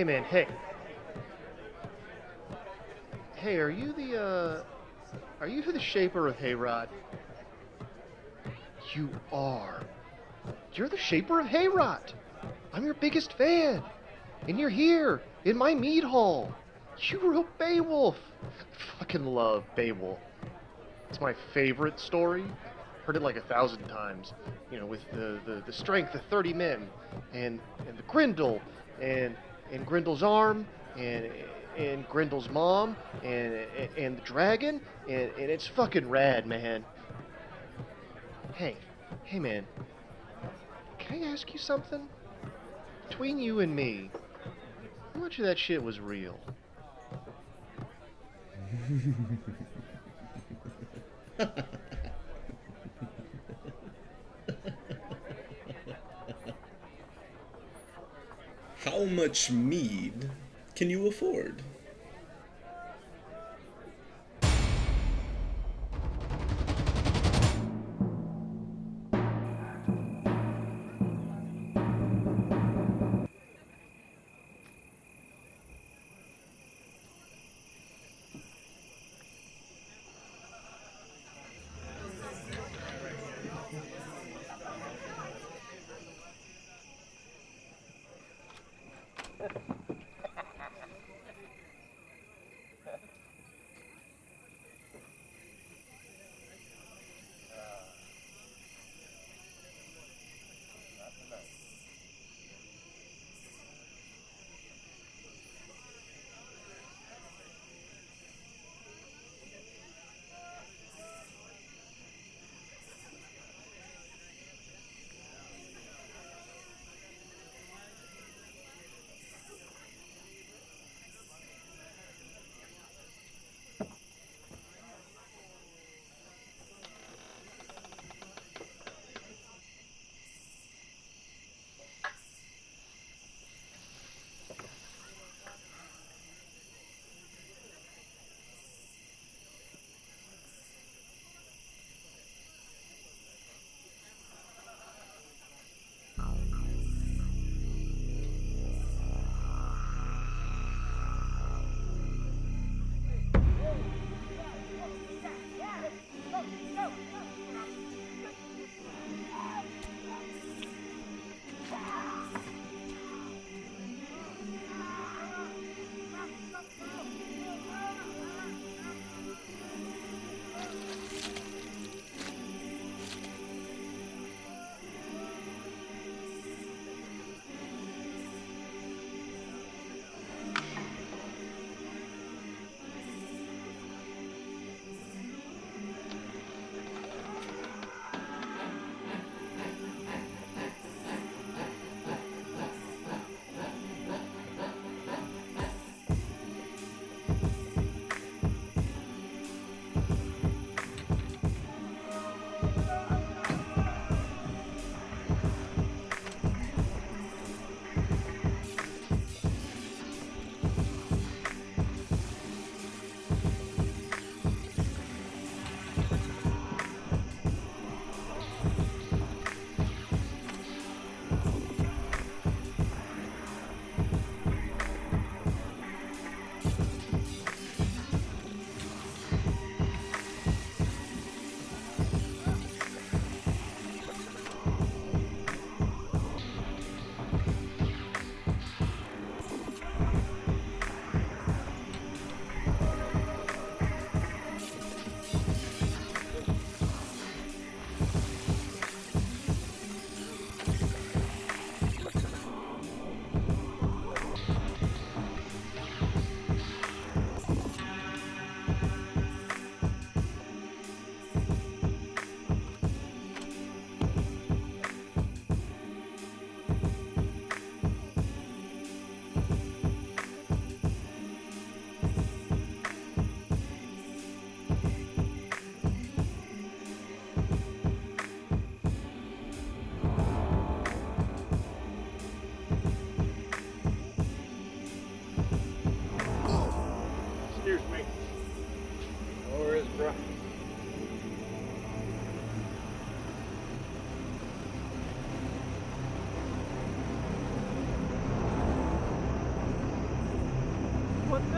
Hey man, hey. Hey, are you the shaper of Heorot? You are. You're the shaper of Heorot. I'm your biggest fan. And you're here, in my mead hall. You wrote Beowulf. I fucking love Beowulf. It's my favorite story. Heard it like 1,000 times. You know, with the strength of 30 men, and the Grendel, and Grendel's arm, and Grendel's mom, and the dragon, and it's fucking rad, man. Hey, hey man, can I ask you something? Between you and me, how much of that shit was real? How much mead can you afford?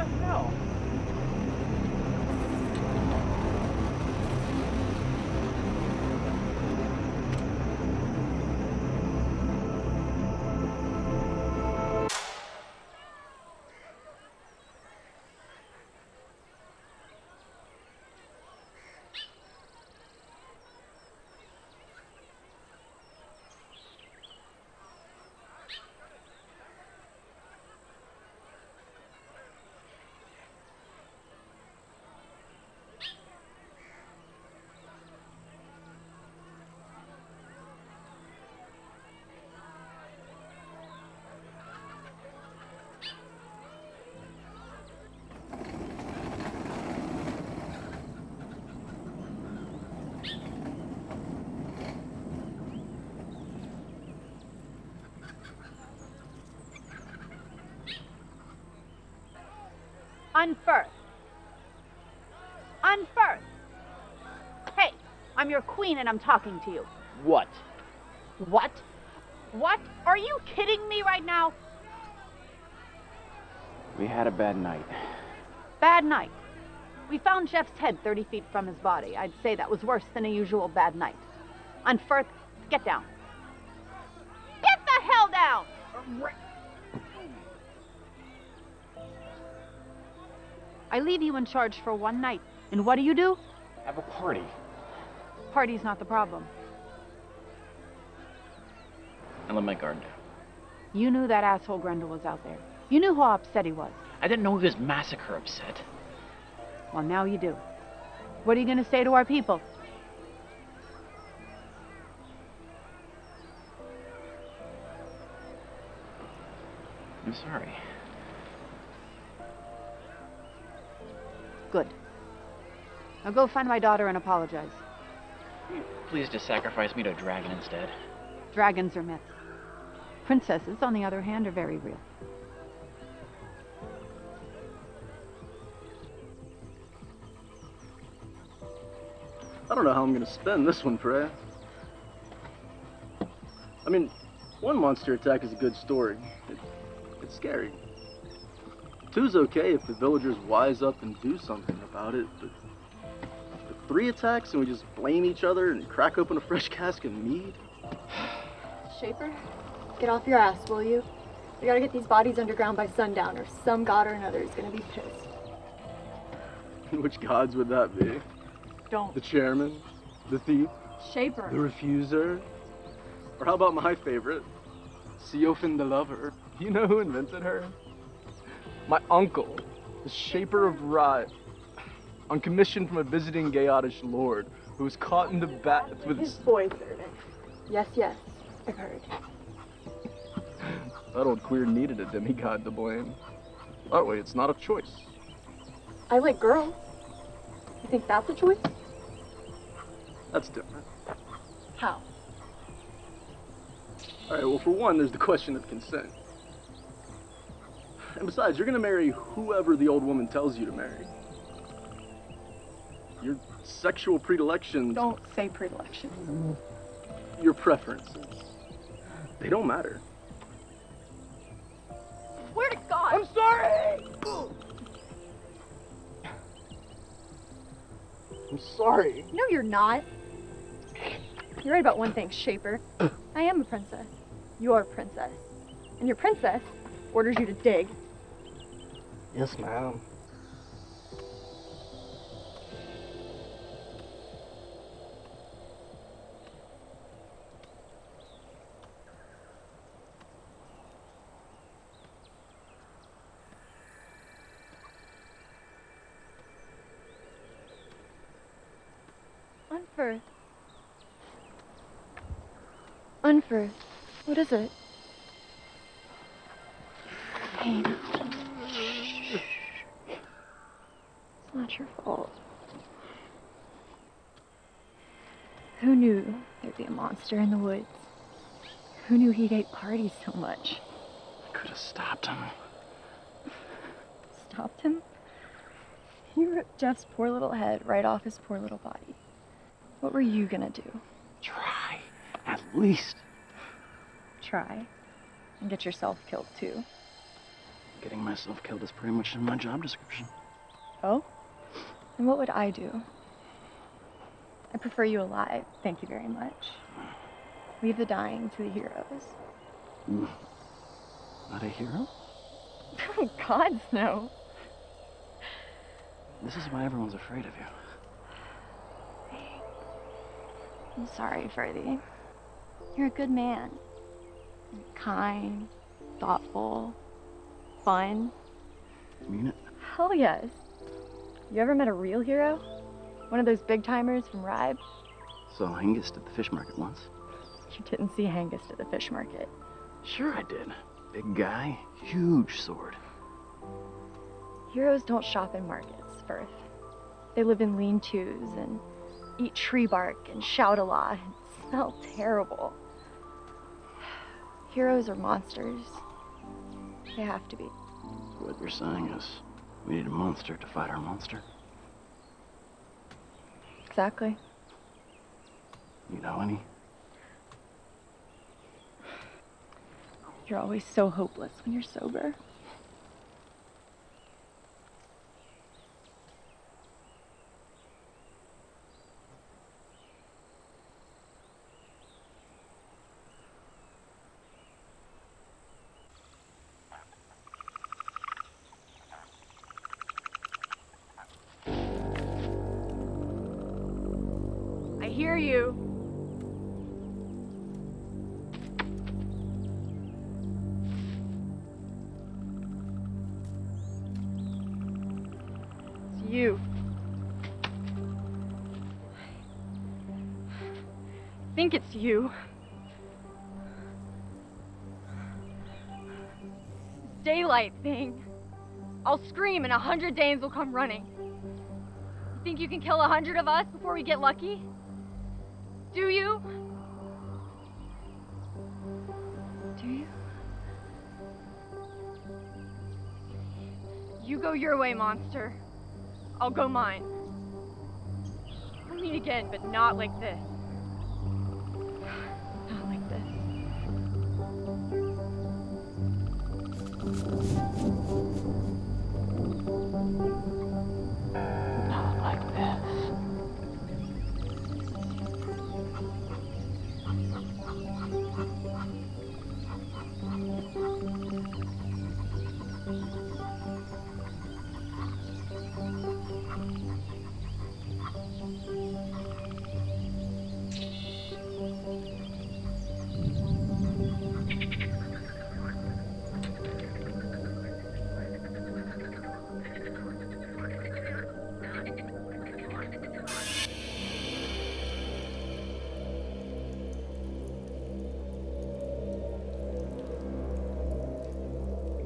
us know. Unfirst. Unfirst. Hey, I'm your queen and I'm talking to you. What? What? What? Are you kidding me right now? We had a bad night. Bad night. We found Jeff's head 30 feet from his body. I'd say that was worse than a usual bad night. Unfirst, get down. Get the hell down! I leave you in charge for one night. And what do? Have a party. Party's not the problem. And let my guard down. You knew that asshole Grendel was out there. You knew how upset he was. I didn't know he was massacre upset. Well, now you do. What are you gonna say to our people? I'm sorry. Good. Now go find my daughter and apologize. Please just sacrifice me to a dragon instead. Dragons are myths. Princesses, on the other hand, are very real. I don't know how I'm gonna spend this one, Freya. I mean, one monster attack is a good story. It's scary. Two's okay if the villagers wise up and do something about it, but 3 attacks and we just blame each other and crack open a fresh cask of mead? Shaper, get off your ass, will you? We gotta get these bodies underground by sundown, or some god or another is gonna be pissed. Which gods would that be? Don't. The chairman? The thief? Shaper. The refuser? Or how about my favorite? Siofin the lover. You know who invented her? My uncle, the Shaper of Rye, on commission from a visiting Gaodish lord who was caught in the bath with his boy servant. Yes, yes, I've heard. That old queer needed a demigod to blame. That way, it's not a choice. I like girls. You think that's a choice? That's different. How? Alright, well, for one, there's the question of consent. And besides, you're gonna marry whoever the old woman tells you to marry. Your sexual predilections... Don't say predilections. Your preferences. They don't matter. Swear to God! I'm sorry! I'm sorry. No, you're not. You're right about one thing, Shaper. I am a princess. You're a princess. And your princess orders you to dig. Yes, ma'am. Unfirst. Unfirst. What is it? Pain. It's not your fault. Who knew there'd be a monster in the woods? Who knew he'd hate parties so much? I could have stopped him. Stopped him? He ripped Jeff's poor little head right off his poor little body. What were you gonna do? Try. At least. Try? And get yourself killed too? Getting myself killed is pretty much in my job description. Oh? And what would I do? I prefer you alive, thank you very much. Leave the dying to the heroes. Not a hero? Oh, gods, no. This is why everyone's afraid of you. I'm sorry, Ferdy. You're a good man. You're kind, thoughtful, fun. You mean it? Hell yes. You ever met a real hero? One of those big timers from Ribe? Saw Hengist at the fish market once. You didn't see Hengist at the fish market. Sure I did. Big guy, huge sword. Heroes don't shop in markets, Firth. They live in lean-tos and eat tree bark and shout a lot and smell terrible. Heroes are monsters. They have to be. So what you're saying is, we need a monster to fight our monster? Exactly. You know any? You're always so hopeless when you're sober. I hear you. It's you. I think it's you. This daylight thing. I'll scream and 100 Danes will come running. You think you can kill 100 of us before we get lucky? Do you? Do you? You go your way, monster. I'll go mine. We'll meet again, but not like this. Not like this. Not like this.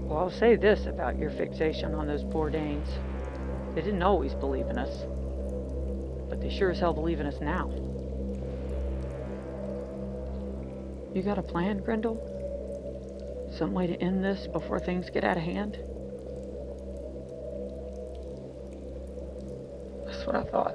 Well, I'll say this about your fixation on those poor Danes. They didn't always believe in us, but they sure as hell believe in us now. You got a plan, Grendel? Some way to end this before things get out of hand? That's what I thought.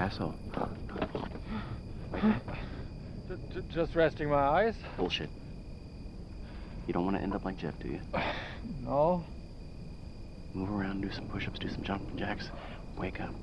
asshole? Just resting my eyes? Bullshit. You don't want to end up like Jeff, do you? No. Move around, do some push-ups, do some jumping jacks. Wake up.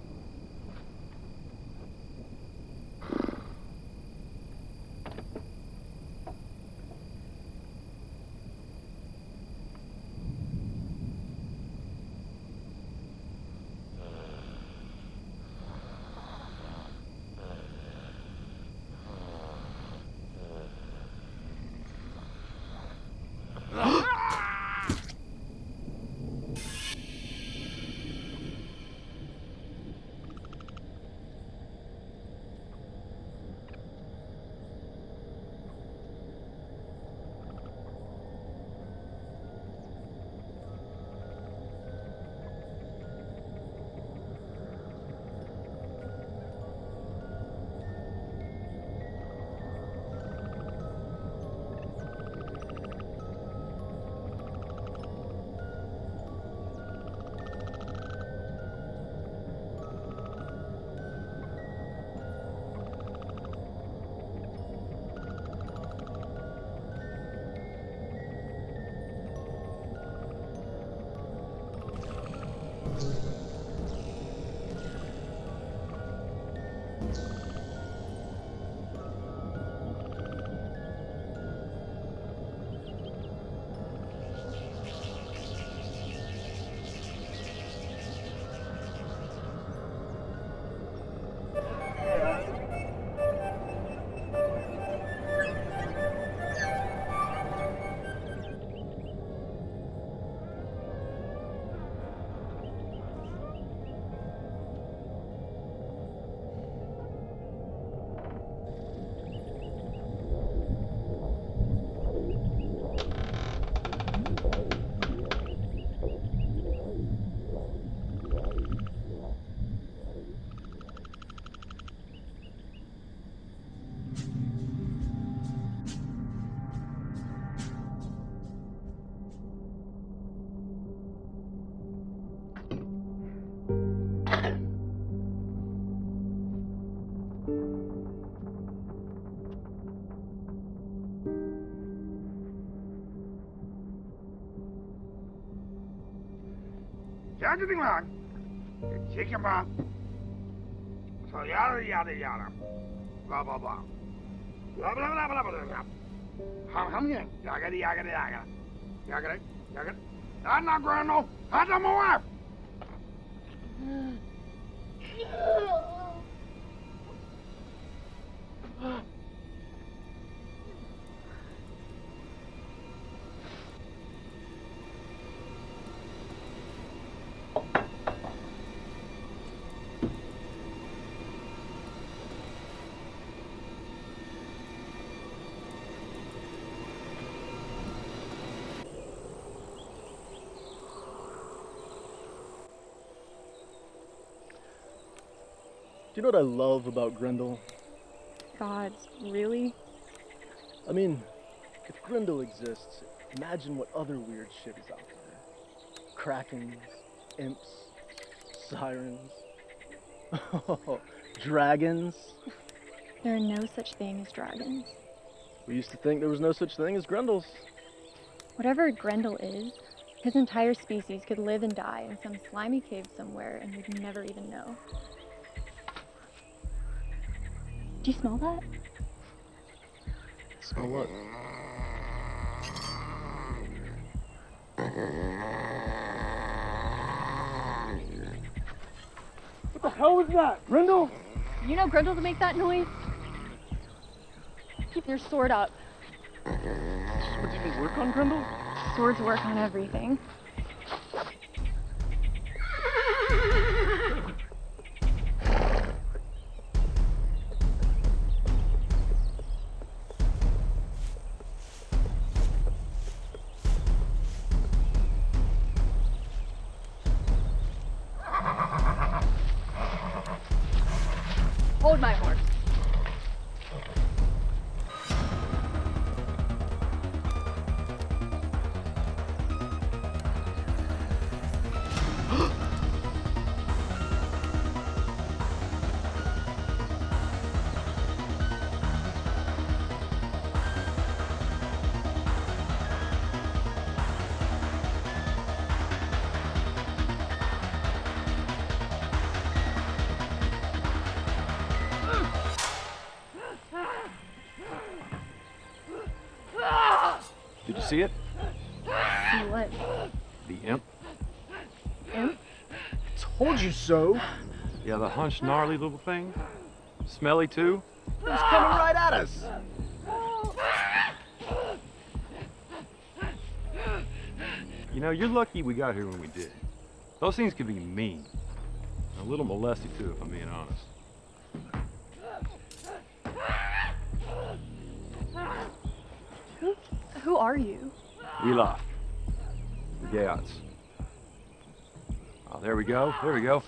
Everything wrong. Kick him off. So yada yada yada. Blah blah blah. Blah blah blah blah blah blah. Hum again. Yagada yagada yagada. Yagada yagada. That's not Grendel. That's my wife. Do you know what I love about Grendel? Gods, really? I mean, if Grendel exists, imagine what other weird shit is out there. Krakens, imps, sirens, dragons. There are no such thing as dragons. We used to think there was no such thing as Grendels. Whatever Grendel is, his entire species could live and die in some slimy cave somewhere and we'd never even know. Do you smell that? Smell what? What the hell was that? Grendel? You know Grendel to make that noise? Keep your sword up. Swords even work on Grendel? Swords work on everything. Hold my horse. see it? See what? The imp. Imp? Told you so. Yeah, the hunched, gnarly little thing. Smelly, too. It's coming right at us. You know, you're lucky we got here when we did. Those things can be mean. A little molesty, too, if I'm being honest. Who are you? Beowulf. The Heorots. Oh, there we go. There we go.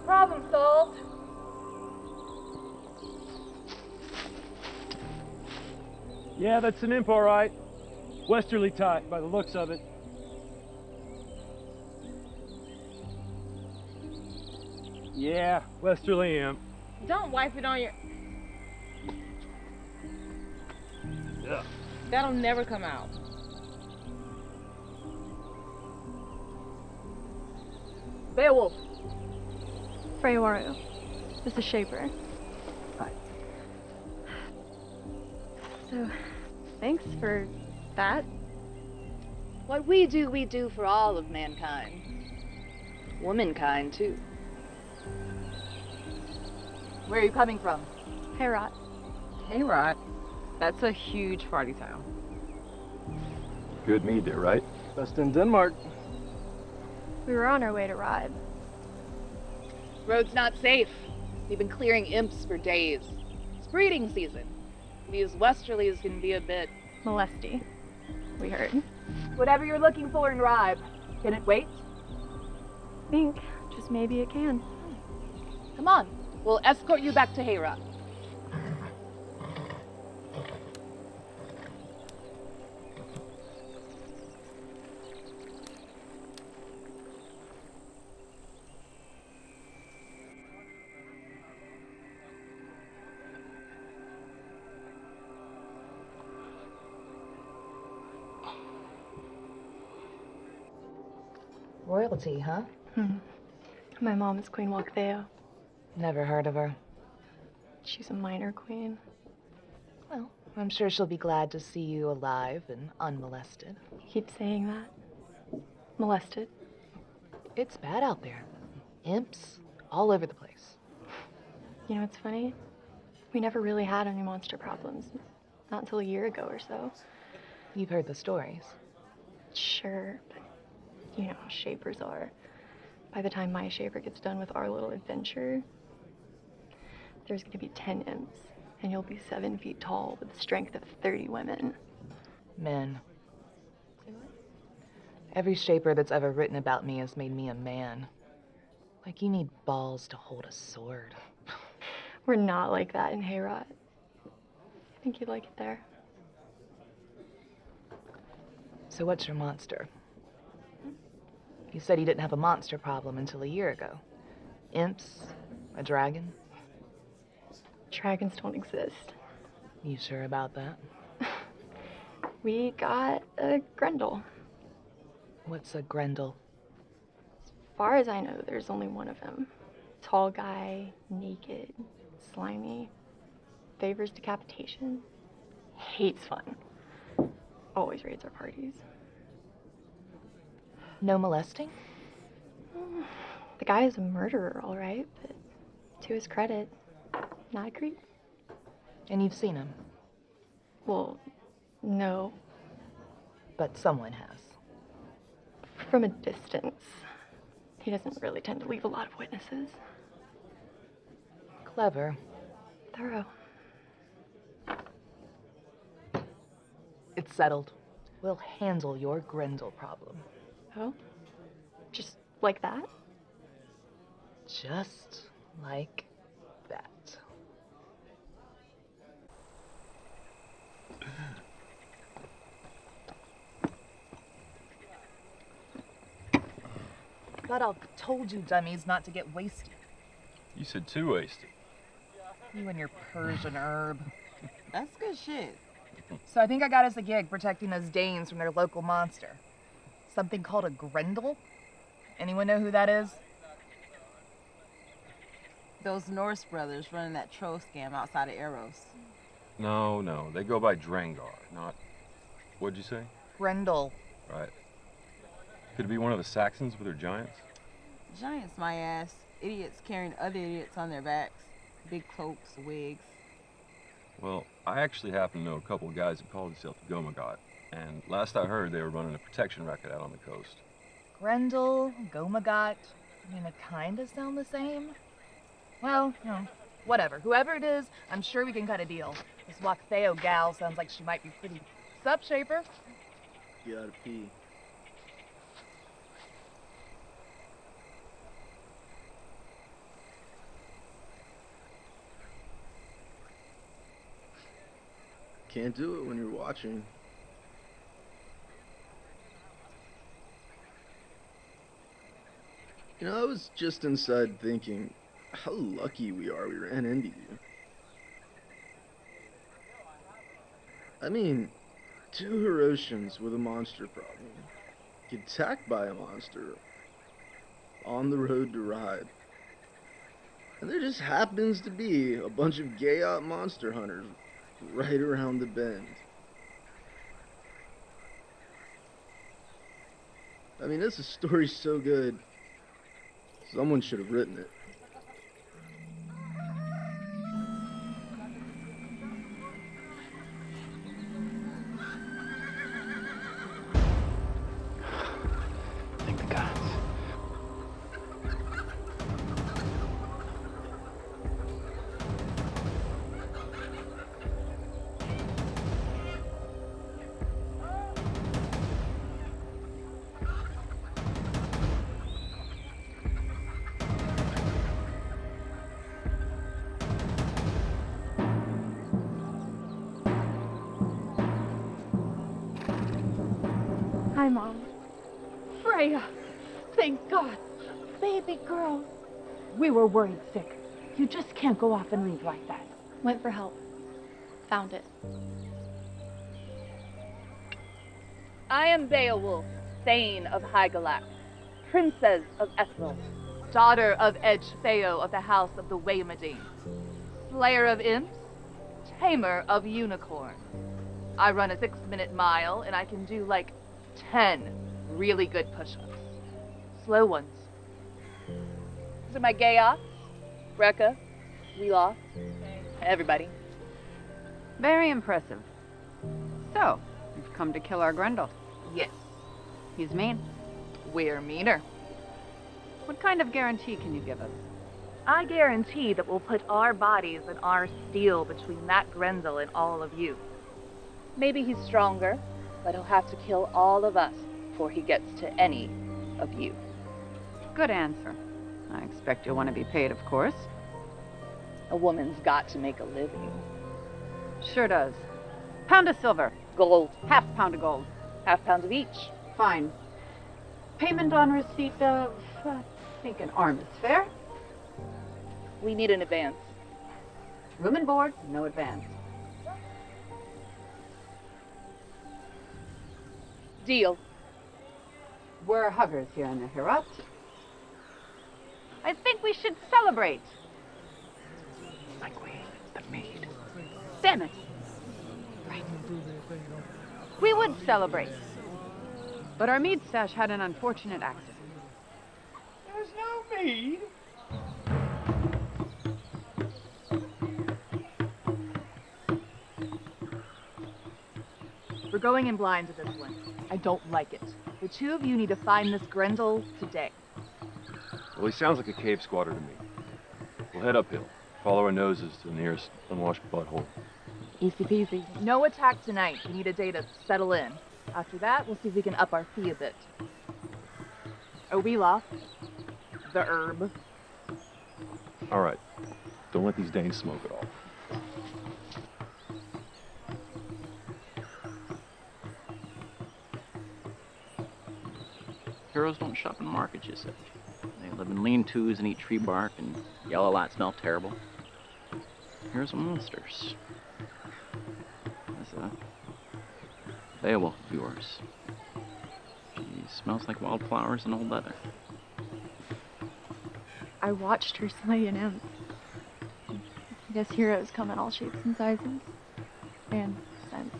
Problem solved. Yeah, that's an imp, all right. Westerly type, by the looks of it. Yeah, westerly imp. Don't wipe it on your... Yeah. That'll never come out. Beowulf. Freawaru. This is Shaper. Hi. So, thanks for that. What we do for all of mankind. Womankind, too. Where are you coming from? Heorot. Heorot? That's a huge party town. Good mead there, right? Best in Denmark. We were on our way to Ribe. Road's not safe. We've been clearing imps for days. It's breeding season. These westerlies can be a bit... Molesty. We heard. Whatever you're looking for in Ribe. Can it wait? Think. Just maybe it can. Come on. We'll escort you back to Heorot. Royalty, huh? My mom is Queen Walktheo. Never heard of her. She's a minor queen. Well, I'm sure she'll be glad to see you alive and unmolested. You keep saying that. Molested. It's bad out there. Imps all over the place. You know what's funny? We never really had any monster problems. Not until a year ago or so. You've heard the stories. Sure, but you know how shapers are. By the time my shaper gets done with our little adventure, there's gonna be 10 imps, and you'll be 7 feet tall with the strength of 30 women. Men. Every shaper that's ever written about me has made me a man. Like you need balls to hold a sword. We're not like that in Heorot. I think you'd like it there. So what's your monster? You said you didn't have a monster problem until a year ago. Imps? A dragon? Dragons don't exist. You sure about that? We got a Grendel. What's a Grendel? As far as I know, there's only one of him. Tall guy, naked, slimy, favors decapitation, hates fun, always raids our parties. No molesting? The guy is a murderer, all right, but to his credit, not a creep. And you've seen him? Well, no. But someone has. From a distance. He doesn't really tend to leave a lot of witnesses. Clever. Thorough. It's settled. We'll handle your Grendel problem. Oh? Just like that? Just like that. thought I told you dummies not to get wasted. You said too wasted. You and your Persian herb. That's good shit. So I think I got us a gig protecting those Danes from their local monster. Something called a Grendel? Anyone know who that is? Those Norse brothers running that troll scam outside of Eros. No, they go by Drangar, not... What'd you say? Grendel. Right. Could it be one of the Saxons with their giants? Giants, my ass. Idiots carrying other idiots on their backs. Big cloaks, wigs. Well, I actually happen to know a couple of guys that called themselves Gomagot, and last I heard they were running a protection racket out on the coast. Grendel, Gomagot. I mean, they kinda sound the same. Well, whatever. Whoever it is, I'm sure we can cut a deal. This Waxeo gal sounds like she might be pretty... Sup, Shaper? You gotta pee. Can't do it when you're watching. You know, I was just inside thinking how lucky we are we ran into you. I mean, 2 Herotians with a monster problem. Get attacked by a monster on the road to ride. And there just happens to be a bunch of gay-out monster hunters right around the bend. I mean, this story's so good, someone should have written it. Thank the gods. Hi, Mom. Freya! Thank God! Baby girl! We were worried sick. You just can't go off and leave like that. Went for help. Found it. I am Beowulf, Thane of Hygelac, Princess of Ethril, daughter of Edge-Theo of the House of the Waymadine, slayer of imps, tamer of unicorns. I run a 6-minute mile, and I can do like 10 really good push-ups. Slow ones. These are my gay-ops, Brekka, Wheelock, everybody. Very impressive. So, you've come to kill our Grendel. Yes, He's mean. we're meaner. What kind of guarantee can you give us? I guarantee that we'll put our bodies and our steel between that Grendel and all of you. Maybe he's stronger, but he'll have to kill all of us before he gets to any of you. Good answer. I expect you'll want to be paid, of course. A woman's got to make a living. Sure does. Pound of silver. Gold. Half pound of gold. Half pound of each. Fine. Payment on receipt of, I think an arm is fair. We need an advance. Room and board, no advance. Deal. We're huggers here in the Heorot. I think we should celebrate. Like the mead. Damn it. Right. We would celebrate. But our mead stash had an unfortunate accident. There's no mead. We're going in blind to this one. I don't like it. The 2 of you need to find this Grendel today. Well, he sounds like a cave squatter to me. We'll head uphill. Follow our noses to the nearest unwashed butthole. Easy peasy. No attack tonight. We need a day to settle in. After that, we'll see if we can up our fee a bit. Wheelock, the herb. All right. Don't let these Danes smoke at all. Heroes don't shop in markets, you said. live in lean-tos and eat tree bark and yell a lot, smell terrible. Here's a monsters. That's a Beowulf of yours. She smells like wildflowers and old leather. I watched her slay an imp. I guess heroes come in all shapes and sizes. And scents.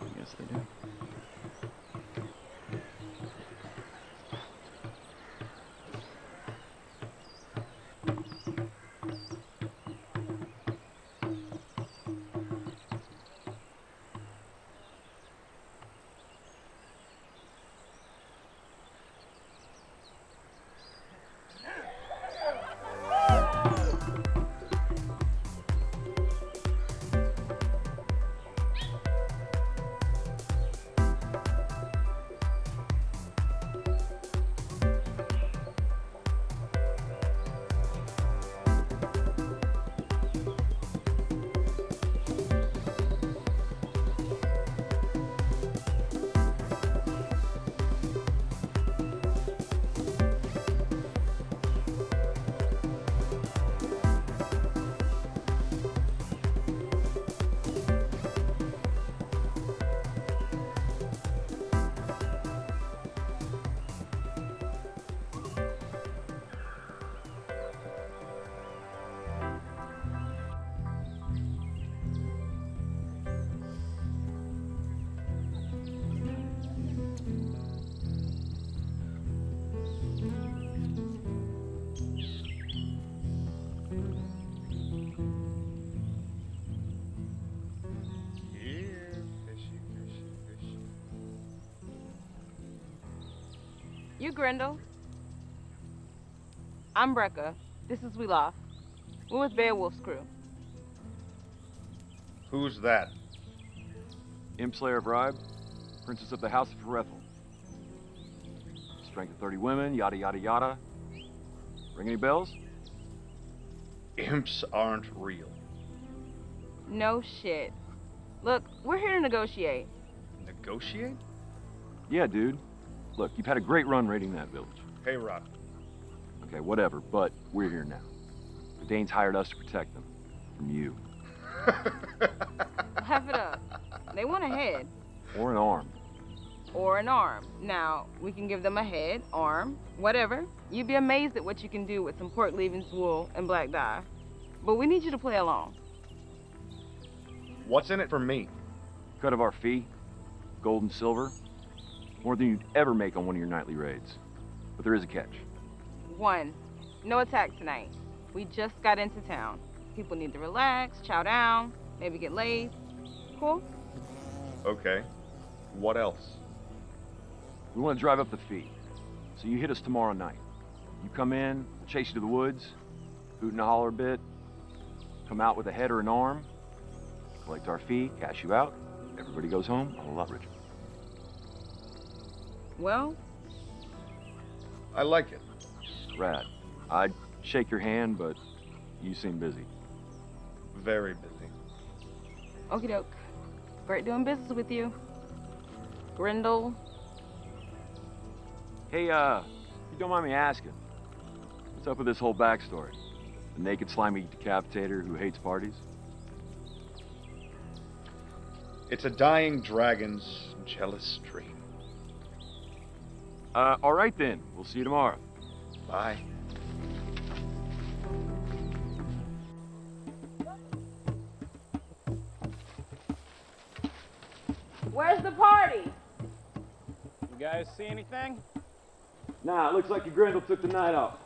I guess they do. You Grendel. I'm Brecca. This is Weloff. We're with Beowulf's crew. Who's that? Imp-slayer of Ribe, princess of the house of Heorot. Strength of 30 women, yada yada yada. Ring any bells? Imps aren't real. No shit. Look, we're here to negotiate. Negotiate? Yeah, dude. Look, you've had a great run raiding that village. Heorot. Okay, whatever, but we're here now. The Danes hired us to protect them. From you. Laugh it up. They want a head. Or an arm. Or an arm. Now, we can give them a head, arm, whatever. You'd be amazed at what you can do with some pork leavings, wool, and black dye. But we need you to play along. What's in it for me? Cut of our fee. Gold and silver. More than you'd ever make on one of your nightly raids. But there is a catch. 1, no attack tonight. We just got into town. People need to relax, chow down, maybe get laid. Cool? Okay. What else? We want to drive up the fee. So you hit us tomorrow night. You come in, we'll chase you to the woods, hoot and holler a bit, come out with a head or an arm, collect our fee, cash you out, everybody goes home, a whole lot richer. Well, I like it. Rad. I'd shake your hand, but you seem busy. Very busy. okie doke. Great doing business with you. Grendel. Hey, if you don't mind me asking, what's up with this whole backstory? The naked, slimy decapitator who hates parties? It's a dying dragon's jealous dream. All right then. We'll see you tomorrow. Bye. Where's the party? You guys see anything? Nah, it looks like your Grendel took the night off.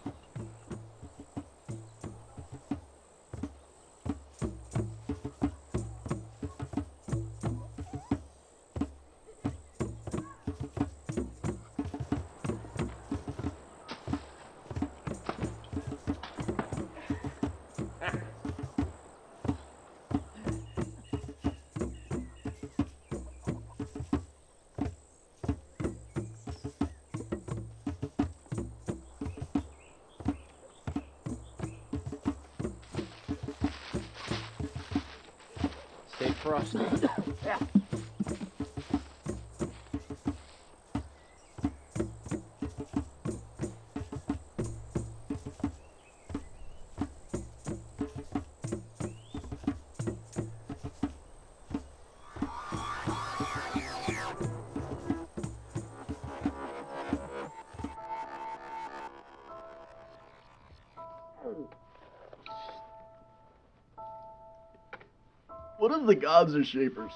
Stay frosty. Yeah. What if the gods are shapers?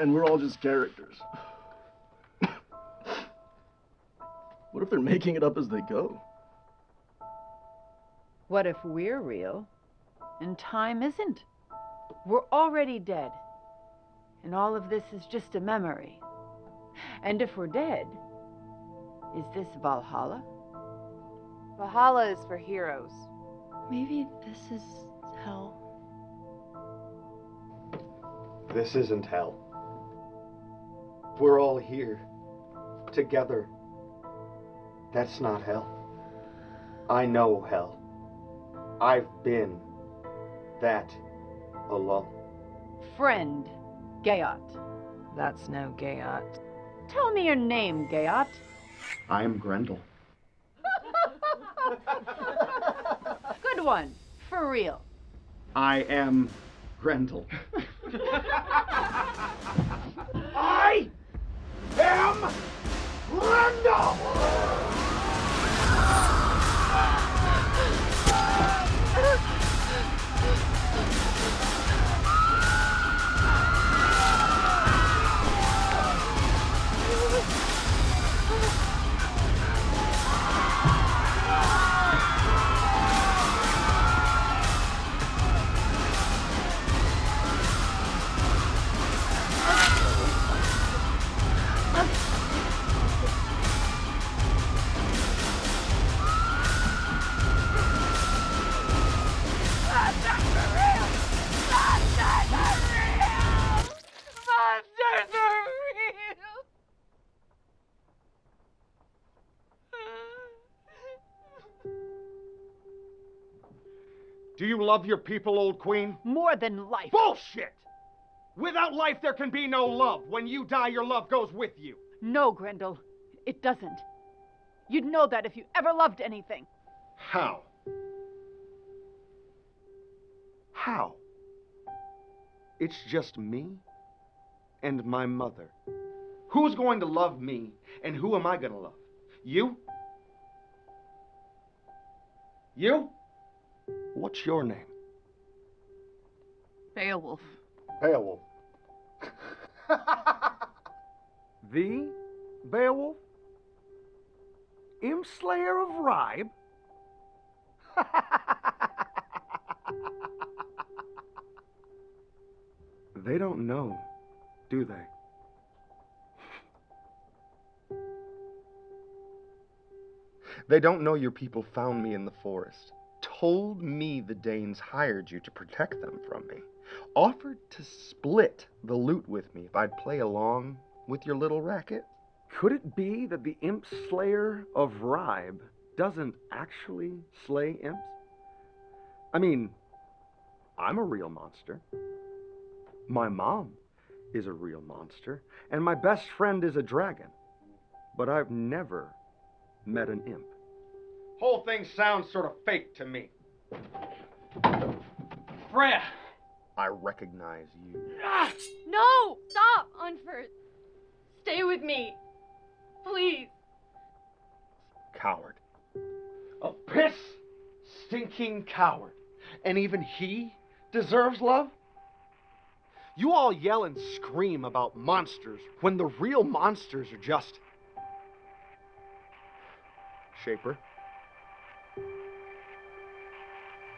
And we're all just characters? What if they're making it up as they go? What if we're real and time isn't? We're already dead. And all of this is just a memory. And if we're dead, is this Valhalla? Valhalla is for heroes. Maybe this is hell. This isn't hell. We're all here, together. That's not hell. I know hell. I've been that alone. Friend, Heorot. That's no Heorot. Tell me your name, Heorot. I am Grendel. Good one, for real. I am Grendel. I am Grendel! Do you love your people, old queen? More than life. Bullshit! Without life, there can be no love. When you die, your love goes with you. No, Grendel, it doesn't. You'd know that if you ever loved anything. How? How? It's just me and my mother. Who's going to love me, and who am I going to love? You? You? What's your name? Beowulf. Beowulf. The Beowulf? Imp-slayer of Ribe? They don't know, do they? They don't know your people found me in the forest, told me the Danes hired you to protect them from me, offered to split the loot with me if I'd play along with your little racket. Could it be that the imp-slayer of Ribe doesn't actually slay imps? I mean, I'm a real monster. My mom is a real monster, and my best friend is a dragon. But I've never met an imp. Whole thing sounds sort of fake to me. Freya! I recognize you. No! Stop, Unford! Stay with me. Please. Coward. A piss-stinking coward. And even he deserves love? You all yell and scream about monsters when the real monsters are just... Shaper.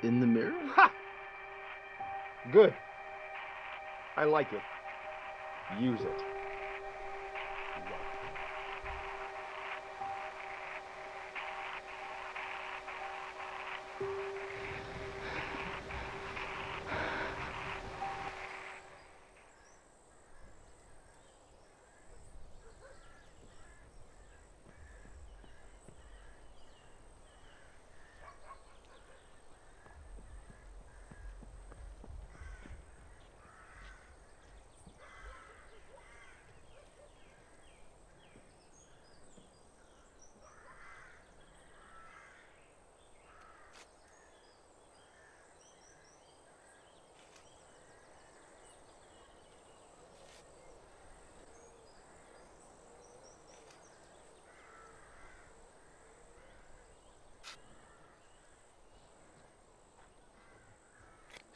In the mirror? Ha! Good. I like it. Use it.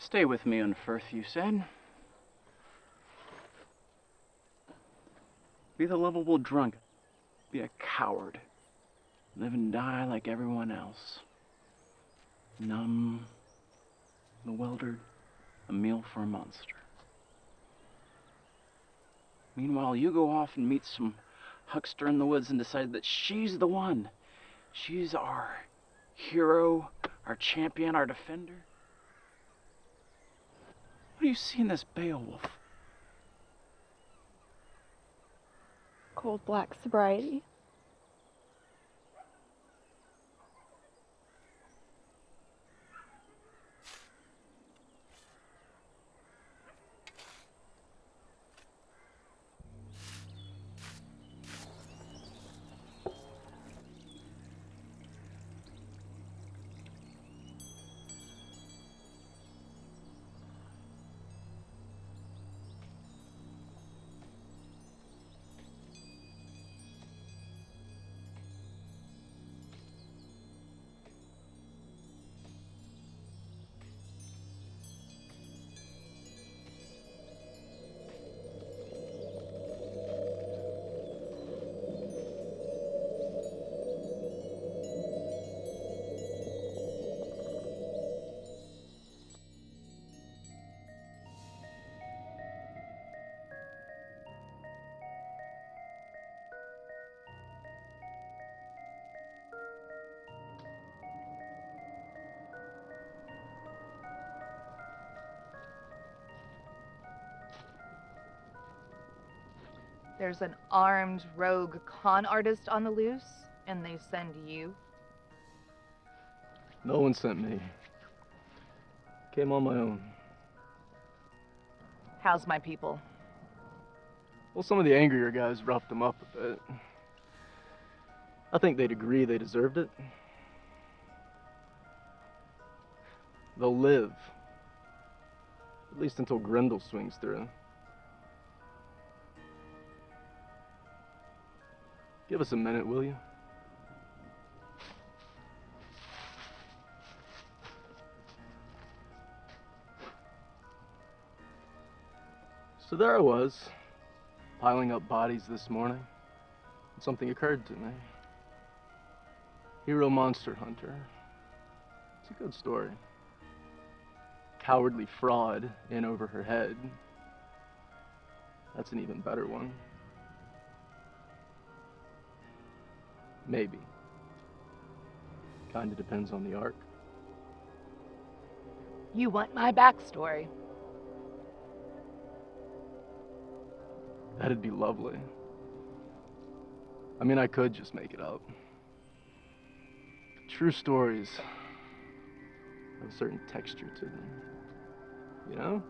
Stay with me on Firth, you said. Be the lovable drunken. Be a coward. Live and die like everyone else. Numb, bewildered, a meal for a monster. Meanwhile, you go off and meet some huckster in the woods and decide that she's the one. She's our hero, our champion, our defender. What do you see in this Beowulf? Cold black sobriety. There's an armed rogue con artist on the loose, and they send you. No one sent me. Came on my own. How's my people? Well, some of the angrier guys roughed them up a bit. I think they'd agree they deserved it. They'll live. At least until Grendel swings through. Give us a minute, will you? So there I was, piling up bodies this morning, and something occurred to me. Hero monster hunter. It's a good story. Cowardly fraud in over her head. That's an even better one. Maybe. Kinda depends on the arc. You want my backstory? That'd be lovely. I mean, I could just make it up. True stories have a certain texture to them. You know?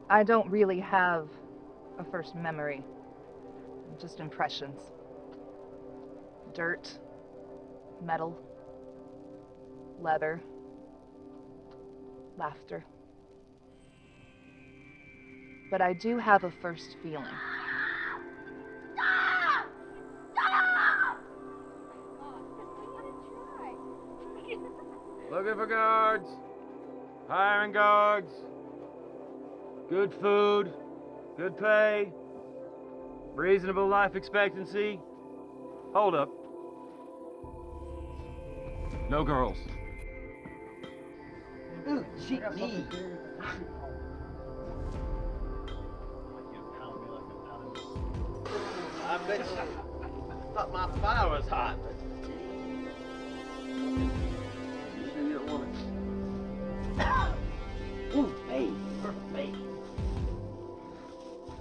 I don't really have a first memory. Just impressions. Dirt, metal, leather, laughter. But I do have a first feeling. Looking for guards. Hiring guards. Good food. Good pay. Reasonable life expectancy. Hold up. No girls. Ooh, cheap me. I bet you thought my fire was hot. You sure you don't want it? Ooh, hey, perfect mate.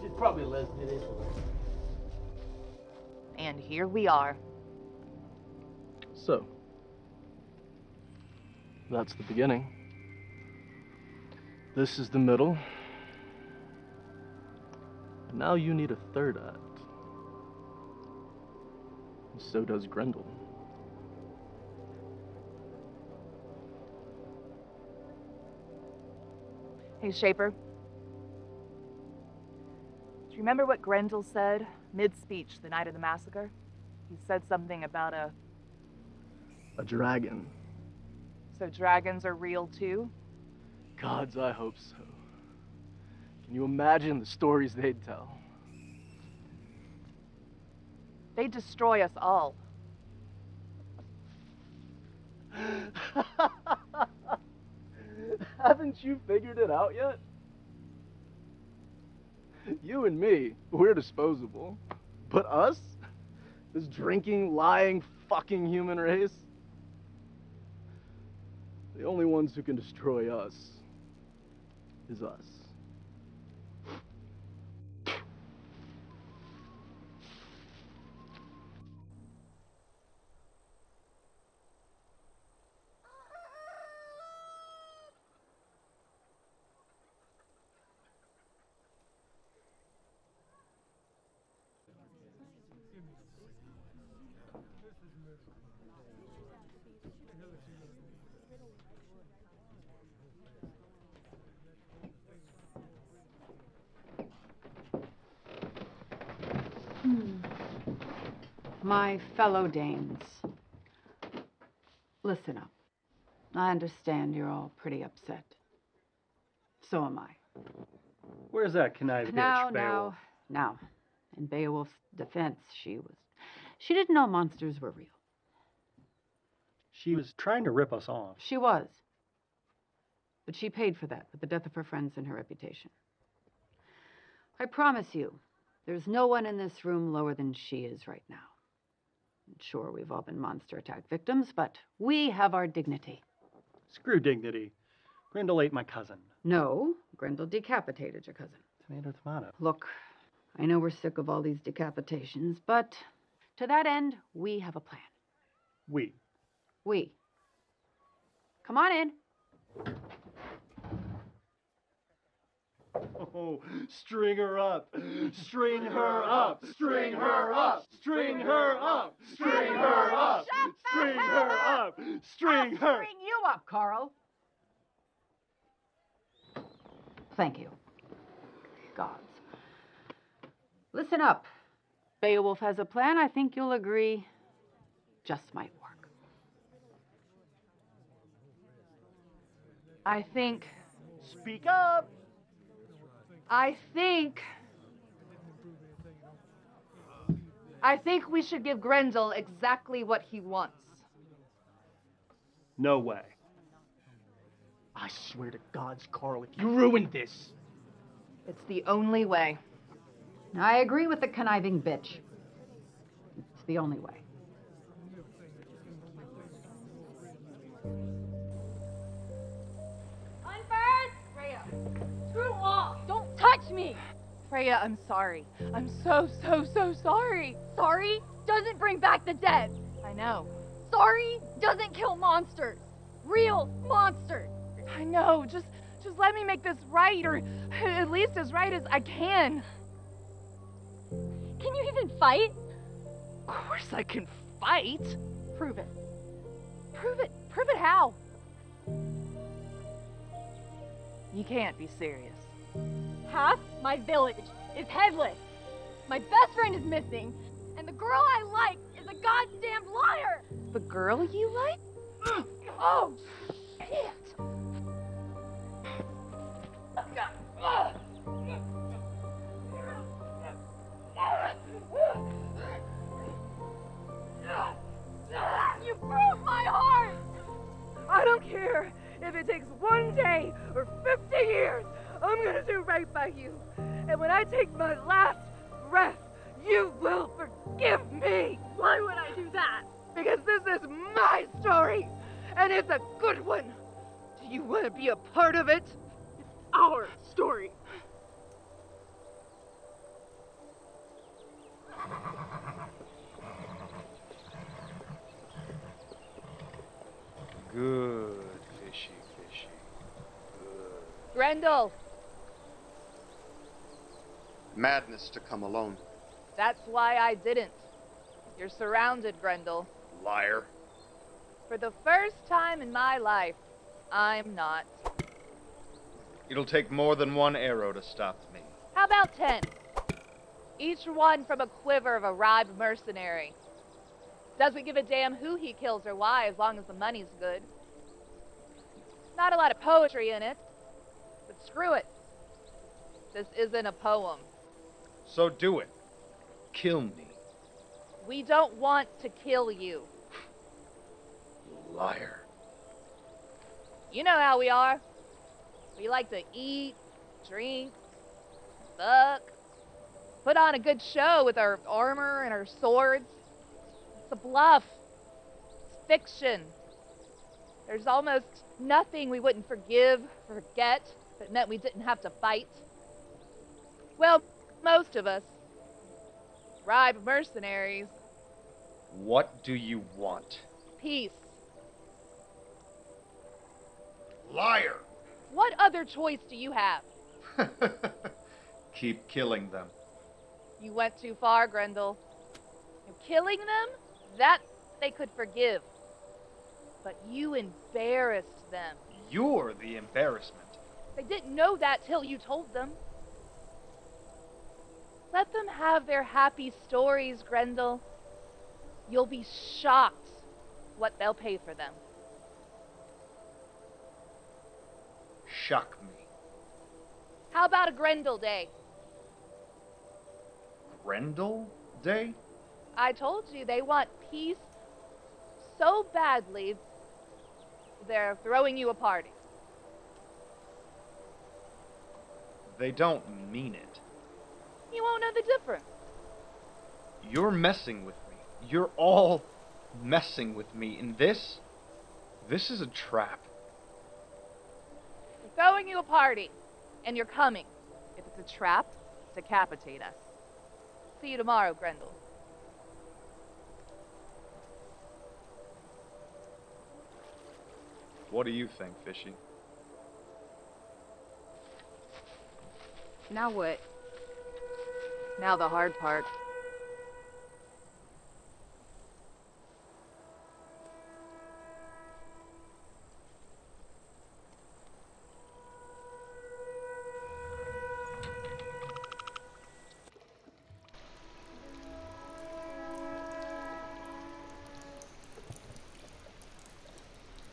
She'd probably listen to this one. And here we are. So, that's the beginning. This is the middle. And now you need a third act. And so does Grendel. Hey, Shaper. Do you remember what Grendel said mid-speech the night of the massacre? He said something about a dragon. So dragons are real too? Gods, I hope so. Can you imagine the stories they'd tell? They destroy us all. Haven't you figured it out yet? You and me, we're disposable. But us? This drinking, lying, fucking human race? The only ones who can destroy us is us. My fellow Danes, listen up. I understand you're all pretty upset. So am I. Where's that connived bitch, Beowulf? Now. In Beowulf's defense, she didn't know monsters were real. She was trying to rip us off. She was. But she paid for that with the death of her friends and her reputation. I promise you, there's no one in this room lower than she is right now. Sure, we've all been monster attack victims, but we have our dignity. Screw dignity. Grendel ate my cousin. No, Grendel decapitated your cousin. Tomato. Look, I know we're sick of all these decapitations, but to that end, we have a plan. We. Come on in. Oh, string her up. String her up. String her up. String her up. String her up. String her up. String her. String you up, Carl. Thank you. Gods. Listen up. Beowulf has a plan I think you'll agree just might work. I think Speak up. I think we should give Grendel exactly what he wants. No way. I swear to God's Carl, if you ruined this. It's the only way. I agree with the conniving bitch. It's the only way. Don't touch me! Freya, I'm sorry. I'm so sorry. Sorry doesn't bring back the dead. I know. Sorry doesn't kill monsters. Real monsters. I know. Just let me make this right, or at least as right as I can. Can you even fight? Of course I can fight. Prove it. Prove it how? You can't be serious. Half my village is headless. My best friend is missing, and the girl I like is a goddamn liar. The girl you like? Oh, shit. You broke my heart! I don't care if it takes 1 day or 50 years. I'm gonna do right by you. And when I take my last breath, you will forgive me. Why would I do that? Because this is my story, and it's a good one. Do you want to be a part of it? It's our story. Good, fishy. Good. Grendel, Madness to come alone. that's why I didn't. You're surrounded, Grendel. Liar. For the first time in my life, I'm not. It'll take more than one arrow to stop me. How about 10? Each one from a quiver of a bribed mercenary. Doesn't give a damn who he kills or why, as long as the money's good. Not a lot of poetry in it, but screw it. This isn't a poem. So do it. Kill me. We don't want to kill you. Liar. You know how we are. We like to eat, drink, fuck, put on a good show with our armor and our swords. It's a bluff. It's fiction. There's almost nothing we wouldn't forgive, forget, if it meant we didn't have to fight. Well, most of us. Scribe mercenaries. What do you want? Peace. Liar! What other choice do you have? Keep killing them. You went too far, Grendel. Killing them? That they could forgive. But you embarrassed them. You're the embarrassment. They didn't know that till you told them. Let them have their happy stories, Grendel. You'll be shocked what they'll pay for them. Shock me. How about a Grendel Day? Grendel Day? I told you they want peace so badly, they're throwing you a party. They don't mean it. You won't know the difference. You're messing with me. You're all messing with me. And this is a trap. They're throwing you a party, and you're coming. If it's a trap, decapitate us. See you tomorrow, Grendel. What do you think, Fishy? Now what? Now the hard part.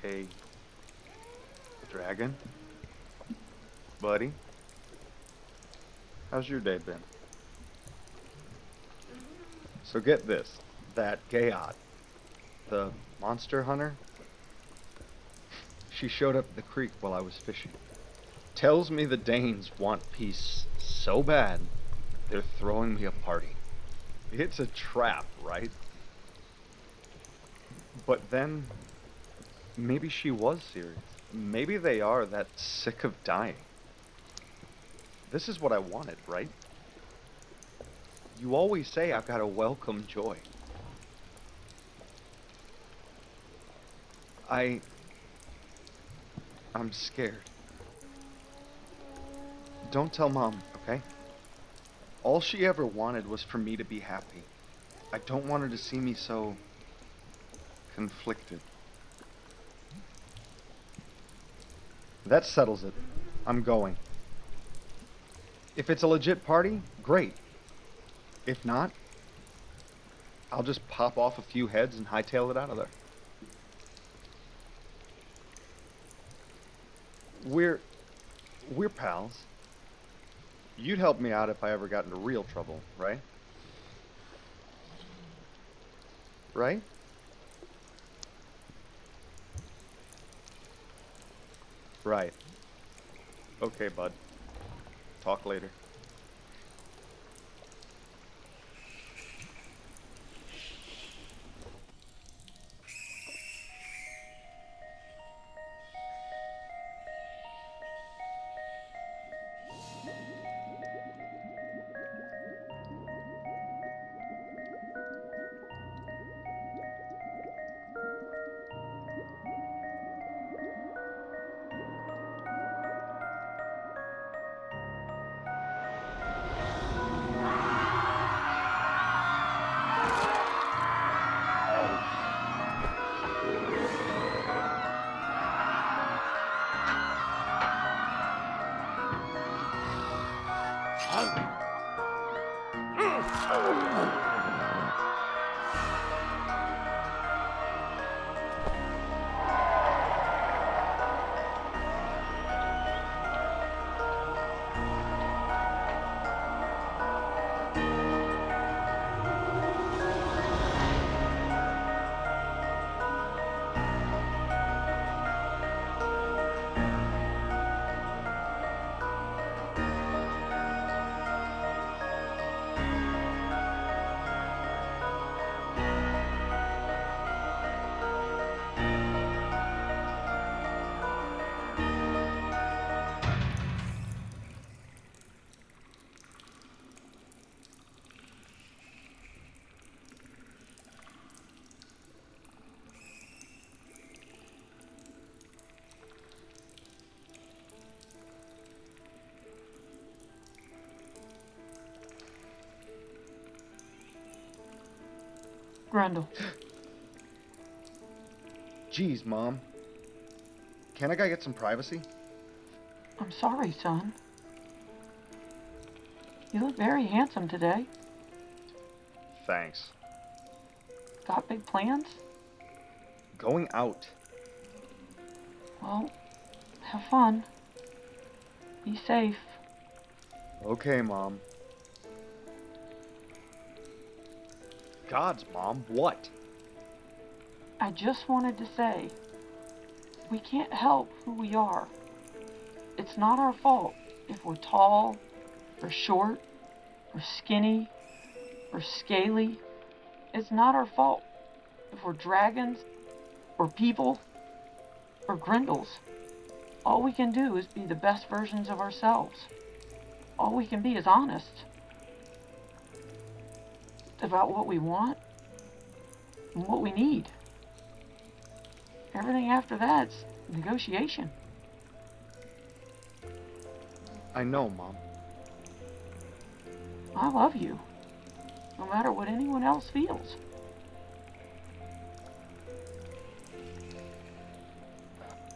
Hey, dragon? Buddy? How's your day been? So get this, that Heorot, the monster hunter, she showed up at the creek while I was fishing. Tells me the Danes want peace so bad, they're throwing me a party. It's a trap, right? But then, maybe she was serious. Maybe they are that sick of dying. This is what I wanted, right? You always say I've got a welcome joy. I'm scared. Don't tell Mom, okay? All she ever wanted was for me to be happy. I don't want her to see me so conflicted. That settles it. I'm going. If it's a legit party, great. If not, I'll just pop off a few heads and hightail it out of there. We're pals. You'd help me out if I ever got into real trouble, right? Right? Right. Okay, bud. Talk later. Grendel. Jeez, Mom. Can't a guy get some privacy? I'm sorry, son. You look very handsome today. Thanks. Got big plans? Going out. Well, have fun. Be safe. Okay, Mom. Gods, Mom, what? I just wanted to say, we can't help who we are. It's not our fault if we're tall, or short, or skinny, or scaly. It's not our fault if we're dragons, or people, or Grendels. All we can do is be the best versions of ourselves. All we can be is honest about what we want and what we need. Everything after that's negotiation. I know, Mom. I love you, no matter what anyone else feels.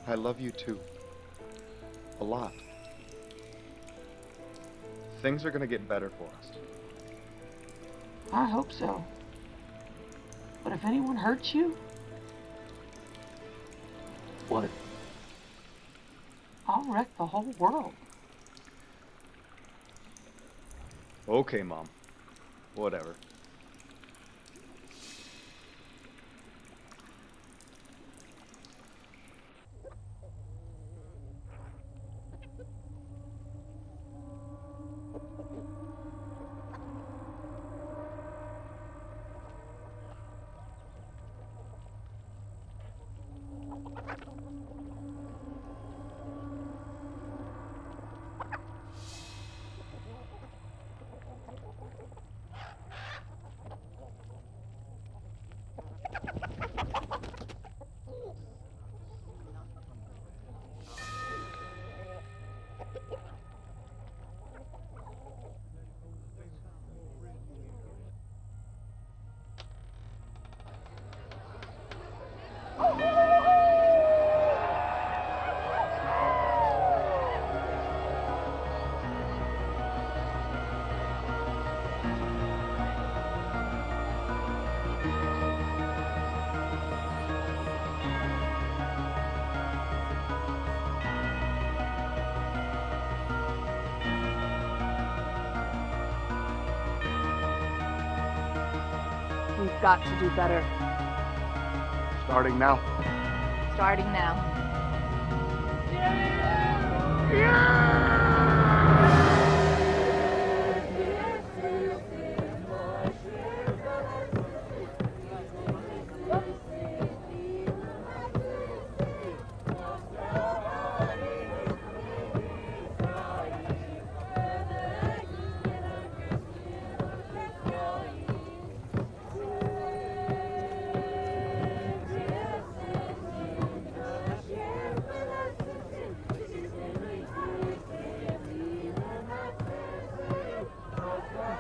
I love you too. A lot. Things are gonna get better for us. I hope so. But if anyone hurts you, what? I'll wreck the whole world. Okay, Mom. Whatever. We've got to do better. Starting now. Starting now.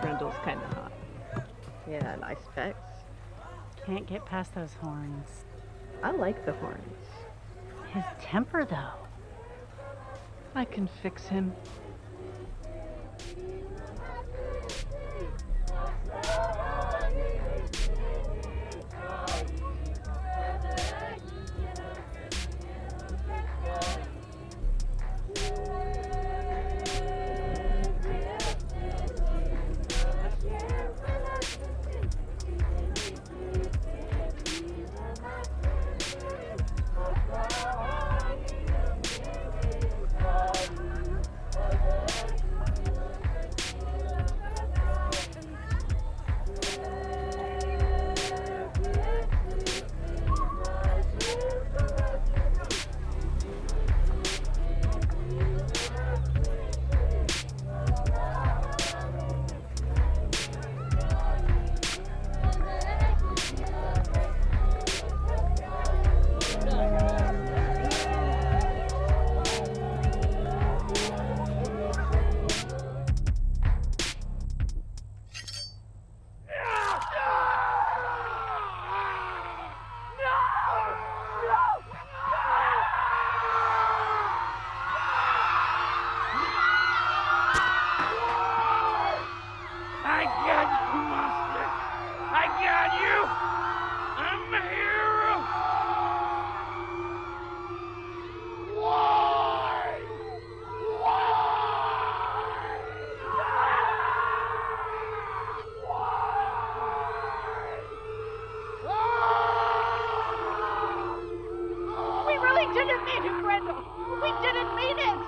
Grendel's kind of hot. Yeah, nice specs. Can't get past those horns. I like the horns. His temper, though. I can fix him. didn't mean it, Grendel! We didn't mean it!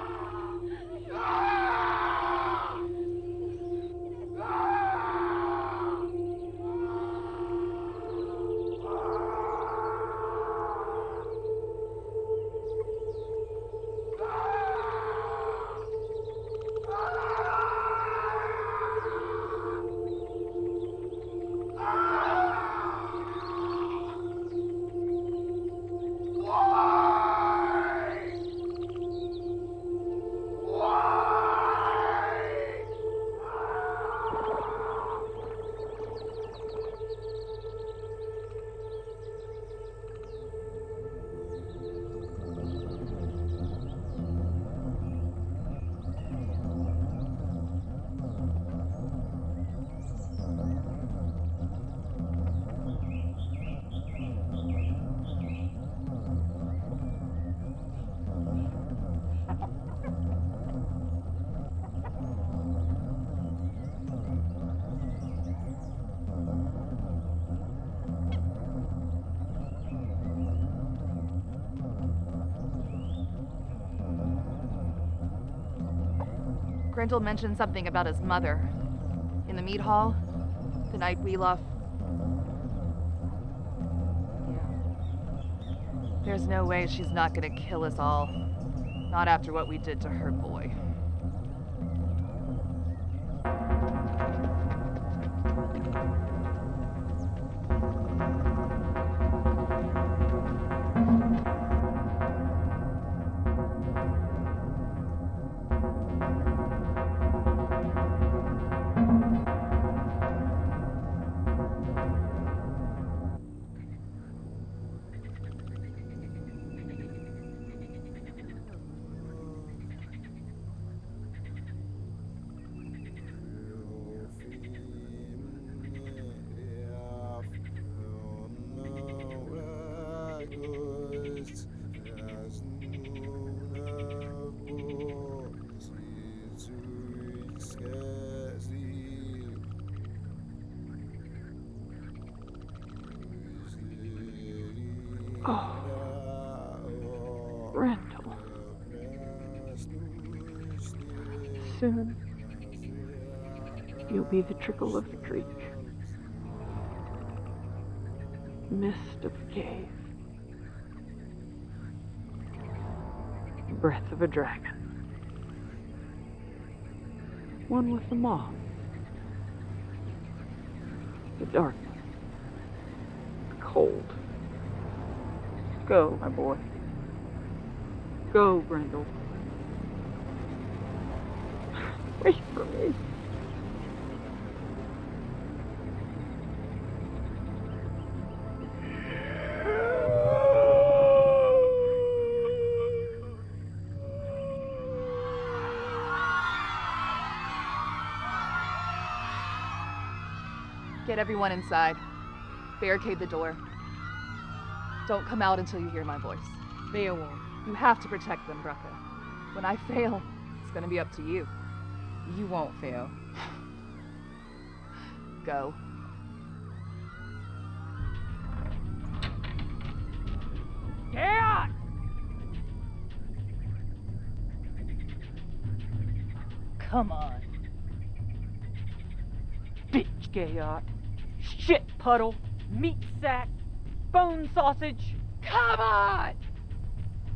Grendel mentioned something about his mother. In the mead hall, the night we left. Yeah. There's no way she's not gonna kill us all. Not after what we did to her boy. Oh, Grendel. Soon, you'll be the trickle of the creek, mist of the cave, breath of a dragon, one with the moth, the darkness, the cold. Go, my boy. Go, Grendel. Wait for me. Get everyone inside. Barricade the door. Don't come out until you hear my voice. Beowulf. You have to protect them, Drunken. When I fail, it's gonna be up to you. You won't fail. Go. Heorot! Come on. Bitch, Heorot. Shit puddle. Meat sack. Bone sausage. Come on!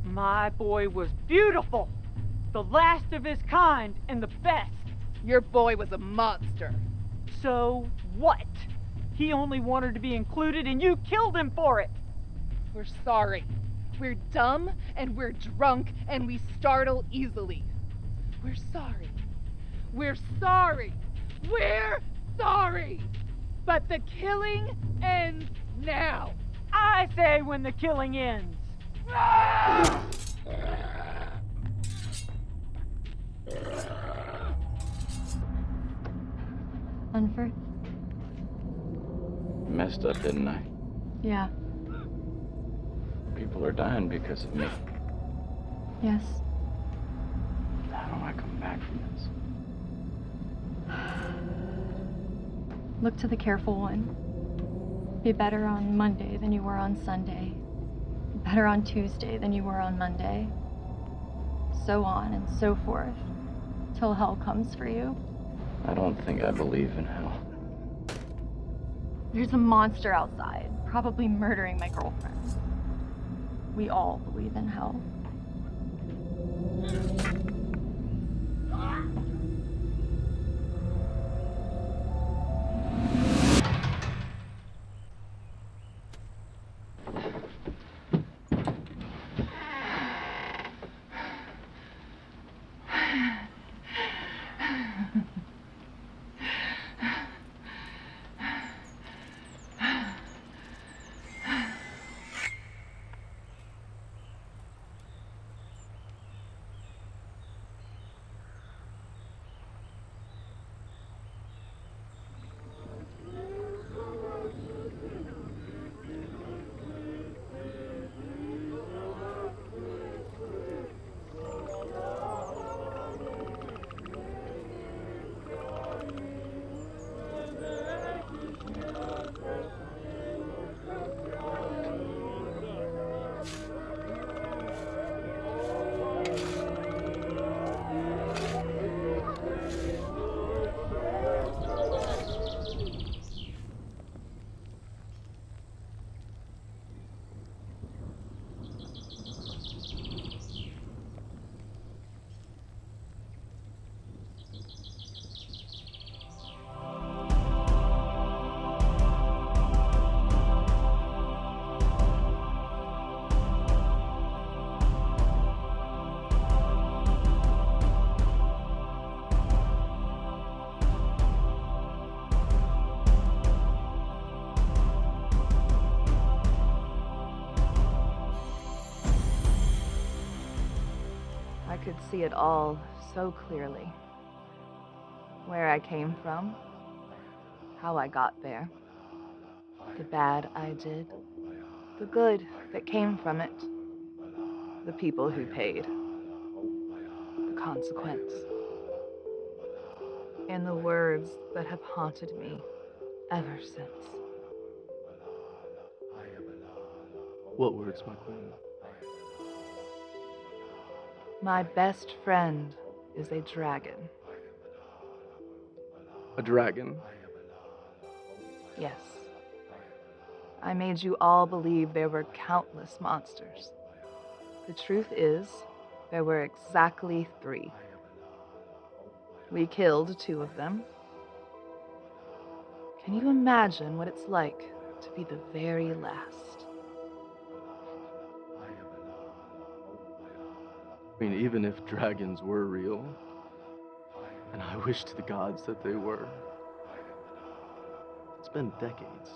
My boy was beautiful. The last of his kind and the best. Your boy was a monster. So what? He only wanted to be included and you killed him for it. We're sorry. We're dumb and we're drunk and we startle easily. We're sorry. We're sorry. We're sorry. But the killing ends now. I say when the killing ends. Unfer? Messed up, didn't I? Yeah. People are dying because of me. Yes. How do I come back from this? Look to the careful one. Be better on Monday than you were on Sunday. better on Tuesday than you were on Monday. So on and so forth, till hell comes for you. I don't think I believe in hell. There's a monster outside, probably murdering my girlfriend. We all believe in hell. I could see it all so clearly. Where I came from, how I got there, the bad I did, the good that came from it, the people who paid, the consequence, and the words that have haunted me ever since. What words, my queen? My best friend is a dragon. A dragon? Yes. I made you all believe there were countless monsters. The truth is, there were exactly 3. We killed 2 of them. Can you imagine what it's like to be the very last? I mean, even if dragons were real, and I wish to the gods that they were, it's been decades.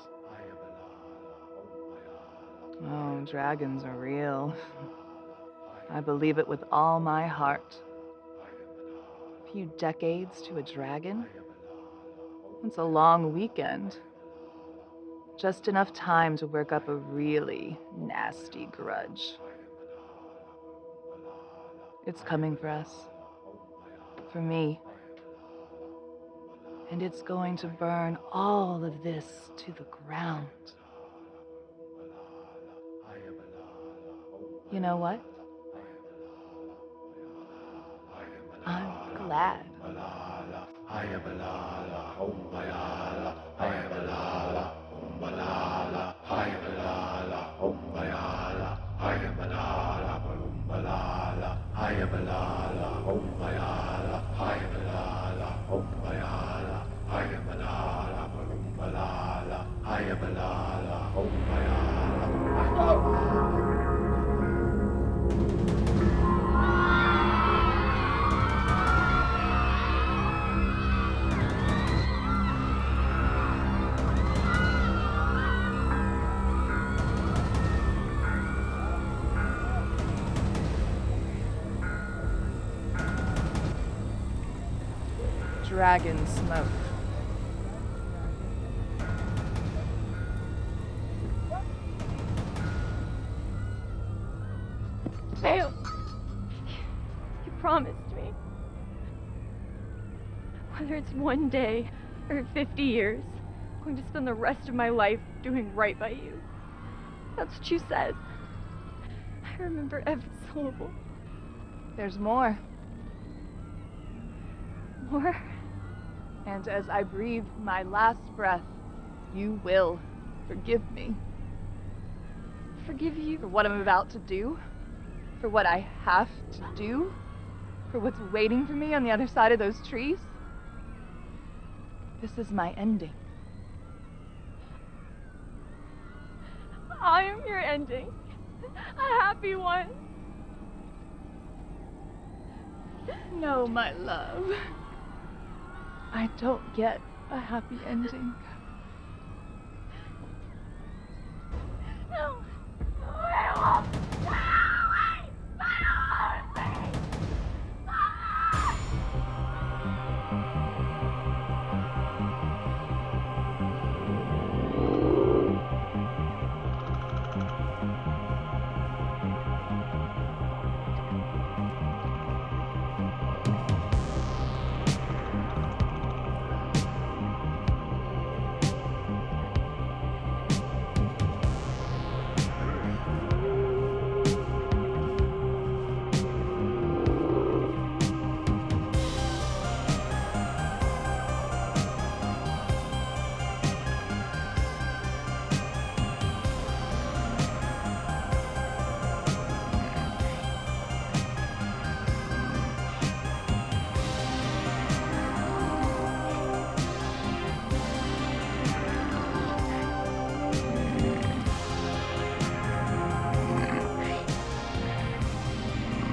Oh, dragons are real. I believe it with all my heart. A few decades to a dragon? It's a long weekend. Just enough time to work up a really nasty grudge. It's coming for us. For me. And it's going to burn all of this to the ground. You know what? I'm glad. Dragon smoke. Theo, you promised me. Whether it's one day or 50 years, I'm going to spend the rest of my life doing right by you. That's what you said. I remember every syllable. There's more. More. And as I breathe my last breath, you will forgive me. Forgive you? For what I'm about to do. For what I have to do. For what's waiting for me on the other side of those trees. This is my ending. I am your ending. A happy one. No, my love. I don't get a happy ending. No. Beowulf!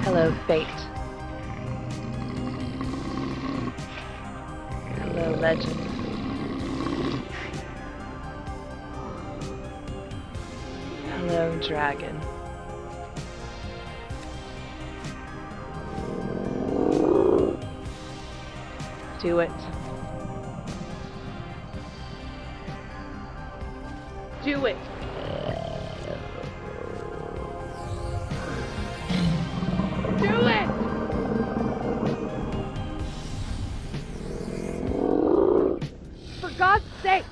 Hello, fate. Hello, legend. Hello, dragon. Do it. Do it. Do it! For God's sake!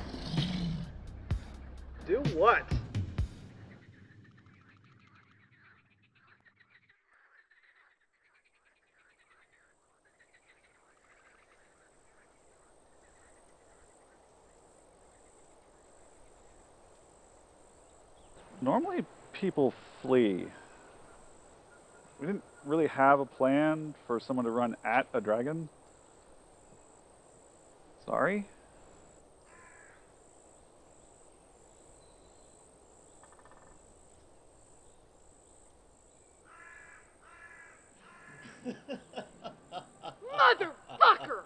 Do what? Normally, people flee. We didn't really have a plan for someone to run at a dragon. Sorry. Motherfucker!